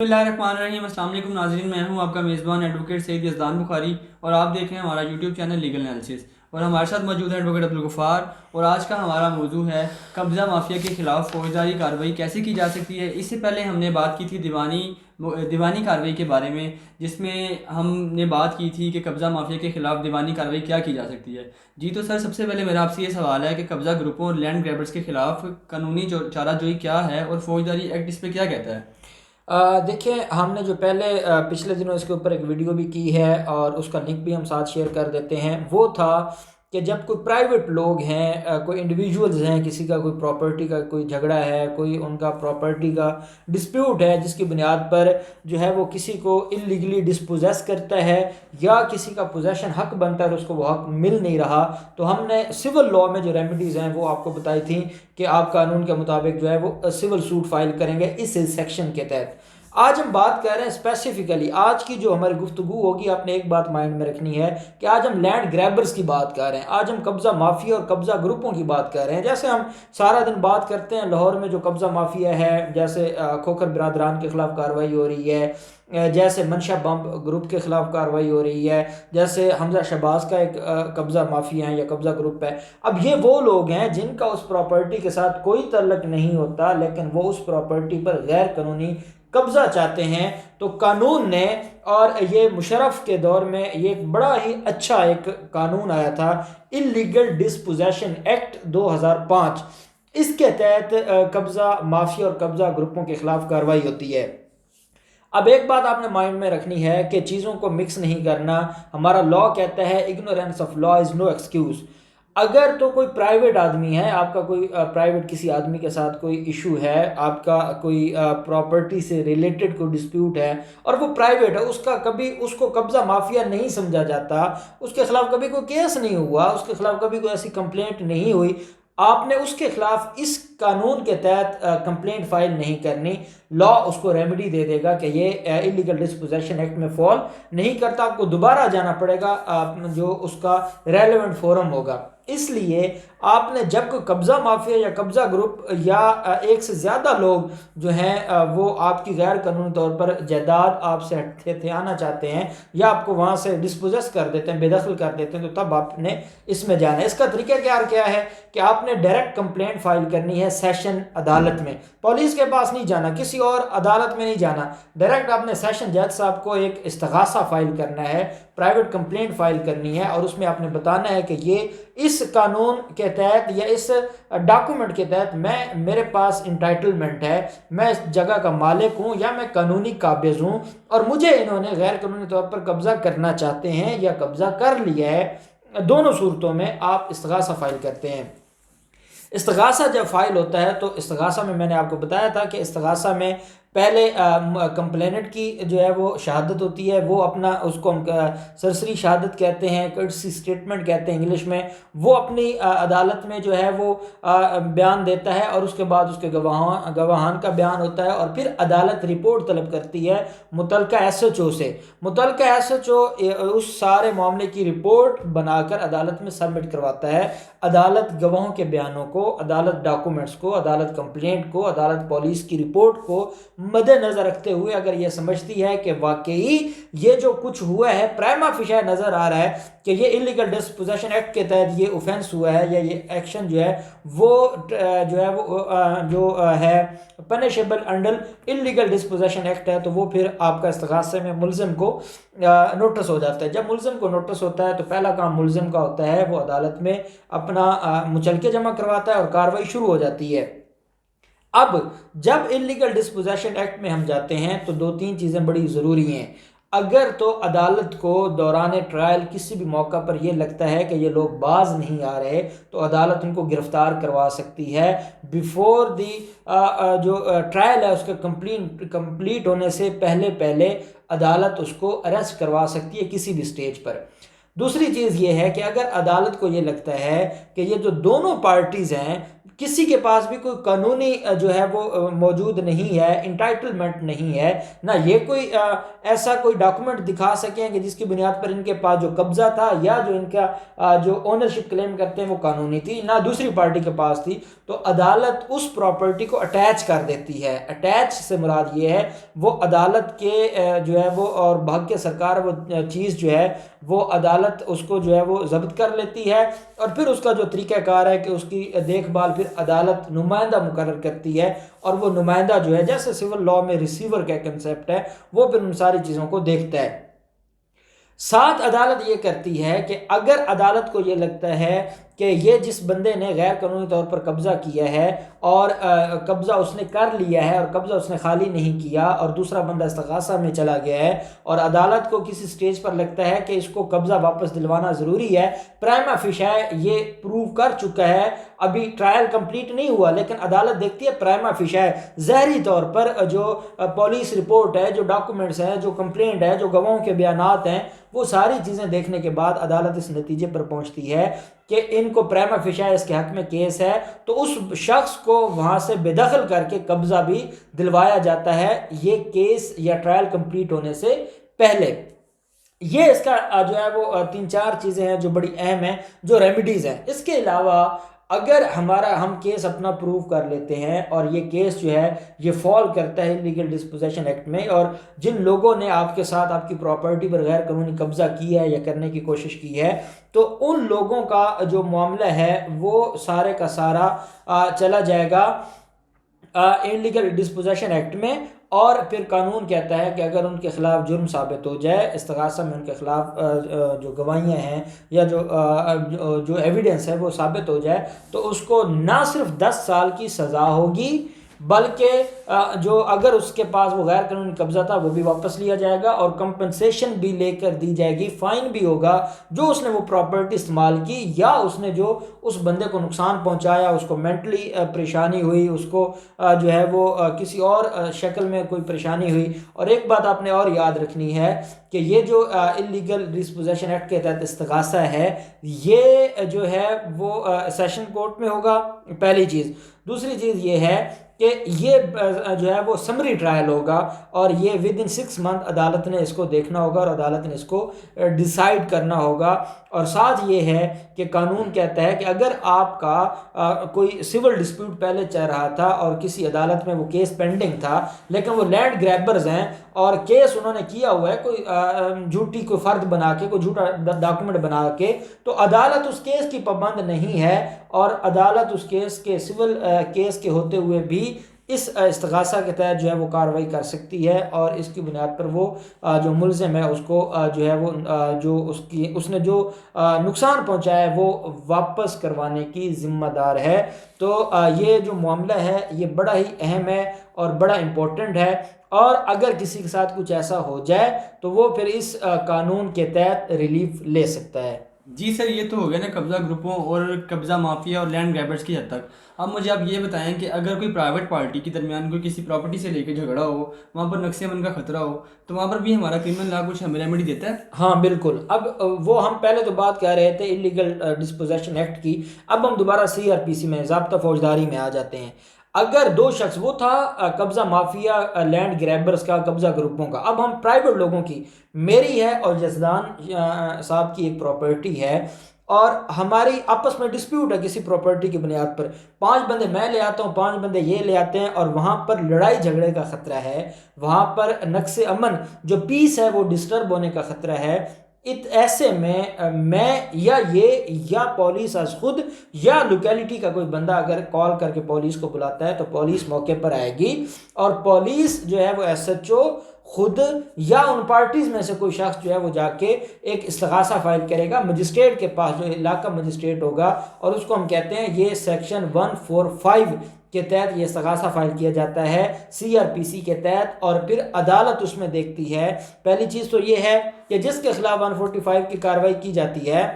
بسم اللہ الرحمن الرحیم۔ السلام علیکم ناظرین، میں ہوں آپ کا میزبان ایڈوکیٹ سید یزدان بخاری اور آپ دیکھ رہے ہیں ہمارا یوٹیوب چینل لیگل انالیسس، اور ہمارے ساتھ موجود ہے ایڈوکیٹ عبدالغفار، اور آج کا ہمارا موضوع ہے قبضہ مافیا کے خلاف فوجداری کارروائی کیسے کی جا سکتی ہے۔ اس سے پہلے ہم نے بات کی تھی دیوانی کارروائی کے بارے میں، جس میں ہم نے بات کی تھی کہ قبضہ مافیا کے خلاف دیوانی کارروائی کیا کی جا سکتی ہے۔ جی تو سر، سب سے پہلے میرا آپ سے یہ سوال ہے کہ قبضہ گروپوں اور لینڈ گریبرز کے خلاف قانونی چارہ جوئی کیا ہے اور فوجداری ایکٹ اس پہ کیا کہتا ہے؟ دیکھیں، ہم نے جو پچھلے دنوں اس کے اوپر ایک ویڈیو بھی کی ہے اور اس کا لنک بھی ہم ساتھ شیئر کر دیتے ہیں۔ وہ تھا کہ جب کوئی پرائیویٹ لوگ ہیں، کوئی انڈیویجولز ہیں، کسی کا کوئی پراپرٹی کا کوئی جھگڑا ہے، کوئی ان کا پراپرٹی کا ڈسپیوٹ ہے، جس کی بنیاد پر جو ہے وہ کسی کو انلیگلی ڈسپوزیس کرتا ہے یا کسی کا پوزیشن حق بنتا ہے اور اس کو وہ حق مل نہیں رہا، تو ہم نے سول لاء میں جو ریمیڈیز ہیں وہ آپ کو بتائی تھیں کہ آپ قانون کے مطابق جو ہے وہ سول سوٹ فائل کریں گے اس سیکشن کے تحت۔ آج ہم بات کر رہے ہیں اسپیسیفکلی، آج کی جو ہماری گفتگو ہوگی، آپ نے ایک بات مائنڈ میں رکھنی ہے کہ آج ہم لینڈ گریبرز کی بات کر رہے ہیں، آج ہم قبضہ مافیا اور قبضہ گروپوں کی بات کر رہے ہیں۔ جیسے ہم سارا دن بات کرتے ہیں لاہور میں جو قبضہ مافیا ہے، جیسے کھوکھر برادران کے خلاف کارروائی ہو رہی ہے، جیسے منشا بمب گروپ کے خلاف کارروائی ہو رہی ہے، جیسے حمزہ شہباز کا ایک قبضہ مافیا ہے یا قبضہ گروپ ہے۔ اب یہ وہ لوگ ہیں جن کا اس پراپرٹی کے ساتھ کوئی تعلق نہیں ہوتا، لیکن وہ اس پراپرٹی پر غیر قانونی قبضہ چاہتے ہیں۔ تو قانون نے، اور یہ مشرف کے دور میں یہ ایک بڑا ہی اچھا ایک قانون آیا تھا، انلیگل ڈسپوزیشن ایکٹ 2005، اس کے تحت قبضہ مافیا اور قبضہ گروپوں کے خلاف کارروائی ہوتی ہے۔ اب ایک بات آپ نے مائنڈ میں رکھنی ہے کہ چیزوں کو مکس نہیں کرنا۔ ہمارا لا کہتا ہے ignorance of law is no excuse. اگر تو کوئی پرائیویٹ آدمی ہے، آپ کا کوئی پرائیویٹ کسی آدمی کے ساتھ کوئی ایشو ہے، آپ کا کوئی پراپرٹی سے ریلیٹڈ کوئی ڈسپیوٹ ہے اور وہ پرائیویٹ ہے، اس کو قبضہ مافیا نہیں سمجھا جاتا، اس کے خلاف کبھی کوئی کیس نہیں ہوا، اس کے خلاف کبھی کوئی ایسی کمپلینٹ نہیں ہوئی، آپ نے اس کے خلاف اس قانون کے تحت کمپلینٹ فائل نہیں کرنی۔ لا اس کو ریمیڈی دے دے گا کہ یہ انلیگل ڈسپوزیشن ایکٹ میں فال نہیں کرتا، آپ کو دوبارہ جانا پڑے گا جو اس کا ریلیونٹ فورم ہوگا۔ اس لیے آپ نے جب کوئی قبضہ مافیا یا قبضہ گروپ یا ایک سے زیادہ لوگ جو ہیں وہ آپ کی غیر قانونی طور پر جائیداد آپ سے ہتھیانا چاہتے ہیں یا آپ کو وہاں سے ڈسپوزیس کر دیتے ہیں، بے دخل کر دیتے ہیں، تو تب آپ نے اس میں جانا ہے۔ اس کا طریقہ کیا ہے کہ آپ نے ڈائریکٹ کمپلینٹ فائل کرنی ہے سیشن عدالت میں، پولیس کے پاس نہیں جانا، کسی اور عدالت میں نہیں جانا، ڈائریکٹ آپ نے سیشن جج صاحب کو ایک استغاثہ فائل کرنا ہے، پرائیویٹ کمپلینٹ فائل کرنی ہے، اور اس میں آپ نے بتانا ہے کہ یہ اس قانون کے تحت یا اس ڈاکومنٹ کے تحت میرے پاس انٹائٹلمنٹ ہے، میں اس جگہ کا مالک ہوں یا میں قانونی قابض ہوں، اور مجھے انہوں نے غیر قانونی طور پر قبضہ کرنا چاہتے ہیں یا قبضہ کر لیا ہے۔ دونوں صورتوں میں آپ استغاثہ فائل کرتے ہیں۔ استغاثہ جب فائل ہوتا ہے تو استغاثہ میں نے آپ کو بتایا تھا کہ استغاثہ میں پہلے کمپلینٹ کی جو ہے وہ شہادت ہوتی ہے، وہ اپنا اس کو ہم سرسری شہادت کہتے ہیں، کرٹسی سٹیٹمنٹ کہتے ہیں انگلش میں، وہ اپنی عدالت میں جو ہے وہ بیان دیتا ہے، اور اس کے بعد اس کے گواہان کا بیان ہوتا ہے، اور پھر عدالت رپورٹ طلب کرتی ہے متعلقہ ایس ایچ او سے۔ متعلقہ ایس ایچ او اس سارے معاملے کی رپورٹ بنا کر عدالت میں سبمٹ کرواتا ہے۔ عدالت گواہوں کے بیانوں کو، عدالت ڈاکومنٹس کو، عدالت کمپلینٹ کو، عدالت پولیس کی رپورٹ کو مد نظر رکھتے ہوئے اگر یہ سمجھتی ہے کہ واقعی یہ جو کچھ ہوا ہے پرائما فیشا نظر آ رہا ہے کہ یہ انلیگل ڈسپوزیشن ایکٹ کے تحت یہ اوفینس ہوا ہے یا یہ ایکشن جو ہے وہ ہے punishable under illegal disposition act ہے، تو وہ پھر آپ کا استغاثے میں ملزم کو نوٹس ہو جاتا ہے۔ جب ملزم کو نوٹس ہوتا ہے تو پہلا کام ملزم کا ہوتا ہے وہ عدالت میں اپنا مچلکے جمع کرواتا ہے اور کارروائی شروع ہو جاتی ہے۔ اب جب انلیگل ڈسپوزیشن ایکٹ میں ہم جاتے ہیں تو دو تین چیزیں بڑی ضروری ہیں۔ اگر تو عدالت کو دوران ٹرائل کسی بھی موقع پر یہ لگتا ہے کہ یہ لوگ باز نہیں آ رہے تو عدالت ان کو گرفتار کروا سکتی ہے بیفور دی جو ٹرائل ہے اس کا کمپلیٹ ہونے سے پہلے عدالت اس کو اریسٹ کروا سکتی ہے کسی بھی سٹیج پر۔ دوسری چیز یہ ہے کہ اگر عدالت کو یہ لگتا ہے کہ یہ جو دونوں پارٹیز ہیں کسی کے پاس بھی کوئی قانونی جو ہے وہ موجود نہیں ہے، انٹائٹلمنٹ نہیں ہے، نہ یہ کوئی ایسا کوئی ڈاکومنٹ دکھا سکیں کہ جس کی بنیاد پر ان کے پاس جو قبضہ تھا یا جو ان کا جو اونرشپ کلیم کرتے ہیں وہ قانونی تھی، نہ دوسری پارٹی کے پاس تھی، تو عدالت اس پراپرٹی کو اٹیچ کر دیتی ہے۔ اٹیچ سے مراد یہ ہے وہ عدالت کے جو ہے وہ اور بھاگ کے سرکار وہ چیز جو ہے وہ عدالت اس کو جو ہے وہ ضبط کر لیتی ہے، اور پھر اس کا جو طریقہ کار ہے کہ اس کی دیکھ بھال پھر عدالت نمائندہ مقرر کرتی ہے، اور وہ نمائندہ جو ہے جیسے سول لاء میں ریسیور کا کنسیپٹ ہے وہ پھر ان ساری چیزوں کو دیکھتا ہے۔ ساتھ عدالت یہ کرتی ہے کہ اگر عدالت کو یہ لگتا ہے کہ یہ جس بندے نے غیر قانونی طور پر قبضہ کیا ہے اور قبضہ اس نے کر لیا ہے اور قبضہ اس نے خالی نہیں کیا اور دوسرا بندہ استغاثہ میں چلا گیا ہے، اور عدالت کو کسی سٹیج پر لگتا ہے کہ اس کو قبضہ واپس دلوانا ضروری ہے، پرائما فیشا یہ پروو کر چکا ہے، ابھی ٹرائل کمپلیٹ نہیں ہوا لیکن عدالت دیکھتی ہے پرائما فیشا ظاہری طور پر جو پولیس رپورٹ ہے، جو ڈاکومنٹس ہیں، جو کمپلینٹ ہے، جو گواہوں کے بیانات ہیں، وہ ساری چیزیں دیکھنے کے بعد عدالت اس نتیجے پر پہنچتی ہے کہ ان کو پرائما فیشا اس کے حق میں کیس ہے، تو اس شخص کو وہاں سے بے دخل کر کے قبضہ بھی دلوایا جاتا ہے، یہ کیس یا ٹرائل کمپلیٹ ہونے سے پہلے۔ یہ اس کا جو ہے وہ 3-4 چیزیں ہیں جو بڑی اہم ہیں، جو ریمیڈیز ہیں۔ اس کے علاوہ اگر ہم کیس اپنا پروو کر لیتے ہیں اور یہ کیس جو ہے یہ فال کرتا ہے لیگل ڈسپوزیشن ایکٹ میں، اور جن لوگوں نے آپ کے ساتھ آپ کی پراپرٹی پر غیر قانونی قبضہ کیا ہے یا کرنے کی کوشش کی ہے، تو ان لوگوں کا جو معاملہ ہے وہ سارے کا سارا چلا جائے گا انلیگل ڈسپوزیشن ایکٹ میں، اور پھر قانون کہتا ہے کہ اگر ان کے خلاف جرم ثابت ہو جائے، استغاثہ میں ان کے خلاف جو گواہیاں ہیں یا جو ایویڈنس ہے وہ ثابت ہو جائے، تو اس کو نہ صرف 10 سال کی سزا ہوگی بلکہ جو اگر اس کے پاس وہ غیر قانونی قبضہ تھا وہ بھی واپس لیا جائے گا، اور کمپنسیشن بھی لے کر دی جائے گی، فائن بھی ہوگا جو اس نے وہ پراپرٹی استعمال کی یا اس نے جو اس بندے کو نقصان پہنچایا، اس کو مینٹلی پریشانی ہوئی، اس کو جو ہے وہ کسی اور شکل میں کوئی پریشانی ہوئی۔ اور ایک بات آپ نے اور یاد رکھنی ہے کہ یہ جو انلیگل ڈسپوزیشن ایکٹ کے تحت استغاثہ ہے، یہ جو ہے وہ سیشن کورٹ میں ہوگا، پہلی چیز۔ دوسری چیز یہ ہے کہ یہ جو ہے وہ سمری ٹرائل ہوگا، اور یہ ودن 6 منتھ عدالت نے اس کو دیکھنا ہوگا اور عدالت نے اس کو ڈیسائیڈ کرنا ہوگا۔ اور ساتھ یہ ہے کہ قانون کہتا ہے کہ اگر آپ کا کوئی سول ڈسپیوٹ پہلے چل رہا تھا اور کسی عدالت میں وہ کیس پینڈنگ تھا، لیکن وہ لینڈ گریبرز ہیں اور کیس انہوں نے کیا ہوا ہے کوئی جھوٹی کوئی فرد بنا کے، کوئی جھوٹا ڈاکومنٹ بنا کے، تو عدالت اس کیس کی پابند نہیں ہے، اور عدالت اس کیس کے سول کیس کے ہوتے ہوئے بھی اس استغاثہ کے تحت جو ہے وہ کارروائی کر سکتی ہے، اور اس کی بنیاد پر وہ جو ملزم ہے اس کو جو ہے وہ جو اس نے جو نقصان پہنچایا ہے وہ واپس کروانے کی ذمہ دار ہے۔ تو یہ جو معاملہ ہے یہ بڑا ہی اہم ہے اور بڑا امپورٹنٹ ہے، اور اگر کسی کے ساتھ کچھ ایسا ہو جائے تو وہ پھر اس قانون کے تحت ریلیف لے سکتا ہے۔ جی سر، یہ تو ہو گیا نا قبضہ گروپوں اور قبضہ مافیا اور لینڈ گریبرز کی حد تک۔ اب مجھے آپ یہ بتائیں کہ اگر کوئی پرائیویٹ پارٹی کے درمیان کوئی کسی پراپرٹی سے لے کے جھگڑا ہو، وہاں پر نقص امن کا خطرہ ہو، تو وہاں پر بھی ہمارا کرمنل لا کچھ ہمیں ریمیڈی دیتا ہے؟ ہاں بالکل۔ اب وہ ہم پہلے تو بات کر رہے تھے انلیگل ڈسپوزیشن ایکٹ کی، اب ہم دوبارہ CRPC میں ضابطہ فوجداری میں آ جاتے ہیں۔ اگر دو شخص، وہ تھا قبضہ مافیا لینڈ گریبرز کا، قبضہ گروپوں کا، اب ہم پرائیویٹ لوگوں کی، میری ہے اور جزدان صاحب کی ایک پراپرٹی ہے، اور ہماری آپس میں ڈسپیوٹ ہے کسی پراپرٹی کی بنیاد پر، 5 بندے میں لے آتا ہوں، 5 بندے یہ لے آتے ہیں، اور وہاں پر لڑائی جھگڑے کا خطرہ ہے، وہاں پر نقص امن جو پیس ہے وہ ڈسٹرب ہونے کا خطرہ ہے۔ ایسے میں یا پولیس از خود یا لوکیلٹی کا کوئی بندہ اگر کال کر کے پولیس کو بلاتا ہے تو پولیس موقع پر آئے گی، اور پولیس جو ہے وہ SHO خود یا ان پارٹیز میں سے کوئی شخص جو ہے وہ جا کے ایک استغاثہ فائل کرے گا مجسٹریٹ کے پاس، جو علاقہ مجسٹریٹ ہوگا، اور اس کو ہم کہتے ہیں یہ سیکشن 145 کے تحت یہ استغاثہ فائل کیا جاتا ہے CRPC کے تحت، اور پھر عدالت اس میں دیکھتی ہے۔ پہلی چیز تو یہ ہے کہ جس کے خلاف 145 کی کارروائی کی جاتی ہے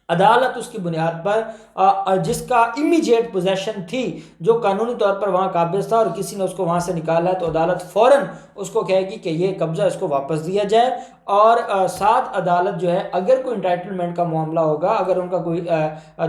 عدالت اس کی بنیاد پر جس کا امیجیٹ پوزیشن تھی، جو قانونی طور پر وہاں قابض تھا اور کسی نے اس کو وہاں سے نکالا ہے، تو عدالت فوراً اس کو کہے گی کہ یہ قبضہ اس کو واپس دیا جائے۔ اور ساتھ عدالت جو ہے اگر کوئی انٹائٹلمنٹ کا معاملہ ہوگا، اگر ان کا کوئی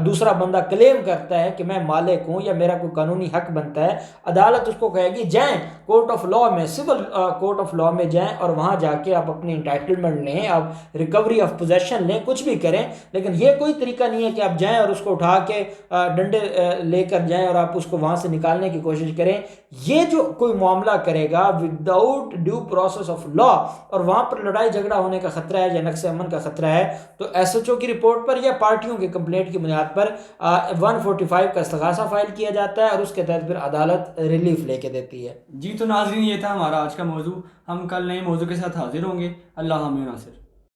دوسرا بندہ کلیم کرتا ہے کہ میں مالک ہوں یا میرا کوئی قانونی حق بنتا ہے، عدالت اس کو کہے گی جائیں کورٹ آف لاء میں، سول کورٹ آف لاء میں جائیں اور وہاں جا کے آپ اپنی انٹائٹلمنٹ لیں، آپ ریکوری آف پوزیشن لیں، کچھ بھی کریں۔ لیکن یہ کوئی طریقہ نہیں ہے کہ آپ جائیں اور اس کو اٹھا کے ڈنڈے لے کر جائیں اور آپ اس کو وہاں سے نکالنے کی کوشش کریں۔ یہ جو کوئی معاملہ کرے گا without due process of law, اور وہاں پر لڑائی جھگڑا ہونے کا خطرہ ہے یا نقص امن کا خطرہ ہے، تو ایس ایچ او کی رپورٹ پر یا پارٹیوں کی کمپلینٹ کی بنیاد پر 145 کا استغاثہ فائل کیا جاتا ہے اور اس کے تحت پھر عدالت ریلیف لے کے دیتی ہے۔ جی تو ناظرین، یہ تھا ہمارا آج کا موضوع، ہم کل نئے موضوع کے ساتھ حاضر ہوں گے۔ اللہ حافظ ناصر۔